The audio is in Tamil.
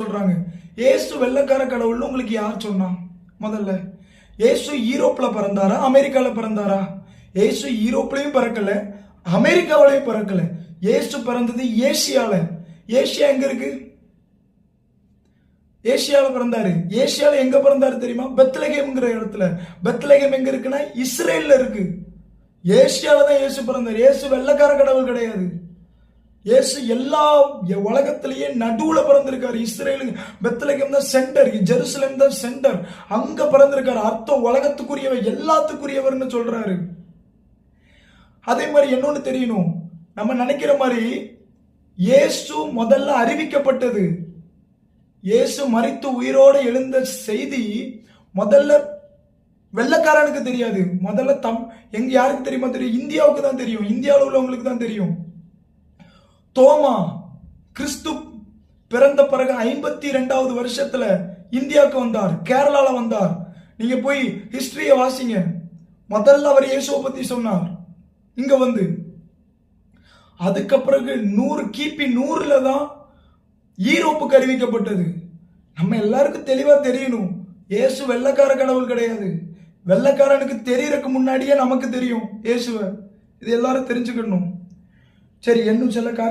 சொல்றாங்க. ஏசு வெள்ளக்கார கடவுள்னு உங்களுக்கு யார் சொன்னா? முதல்ல ஏசு யூரோப்ல பிறந்தாரா, அமெரிக்கால பிறந்தாரா? ஏசு யூரோப்லயும் பிறக்கல, அமெரிக்காவிலையும் பிறக்கல. ஏசு பிறந்தது ஏசியால. ஏசியா எங்க இருக்கு? ஏசியால பிறந்தாரு. ஏசியால எங்க பிறந்தாரு தெரியுமா? பெத்லகேம்ங்கிற இடத்துல. பெத்லகேம் எங்க இருக்குன்னா இஸ்ரேல்ல இருக்கு. ஏசியால தான் இயேசு பிறந்தார். இயேசு வெள்ளக்கார கடவுள் கிடையாது. இயேசு எல்லா உலகத்திலேயே நடுவுல பிறந்திருக்காரு. இஸ்ரேலுக்கு பெத்லகேம் தான் சென்டர், ஜெருசலேம் தான் சென்டர். அங்க பிறந்திருக்காரு. அர்த்தம் உலகத்துக்குரியவர், எல்லாத்துக்குரியவர்னு சொல்றாரு. அதே மாதிரி என்னொன்னு தெரியணும், நம்ம நினைக்கிற மாதிரி இயேசு முதல்ல அறிவிக்கப்பட்டது, இயேசு மரித்து உயிரோடு எழுந்த செய்தி முதல்ல வெள்ளக்காரனுக்கு தெரியாது. முதல்ல எங்க யாருக்கு தெரியுமா தெரியும்? இந்தியாவுக்கு தான் தெரியும். இந்தியாவில் உள்ளவங்களுக்கு தான் தெரியும். தோமா கிறிஸ்து பிறந்த பிறகு 52வது வருஷத்துல இந்தியாவுக்கு வந்தார், கேரளால வந்தார். நீங்க போய் ஹிஸ்டரிய வாசிங்க. முதல்ல அவர் இயேசுவை பத்தி சொன்னார் இங்க வந்து. அதுக்கு பிறகு கிபி 100ல தான் யூரோப்புக்கு அறிவிக்கப்பட்டது. நம்ம எல்லாருக்கும் தெளிவா தெரியணும், இயேசு வெள்ளக்கார கடவுள் கிடையாது. வெள்ளக்காரனுக்கு தெரியறதுக்கு முன்னாடியே நமக்கு தெரியும் இயேசுவை. இது எல்லாரும் தெரிஞ்சுக்கணும். சரி, இன்னும் சில காரியம்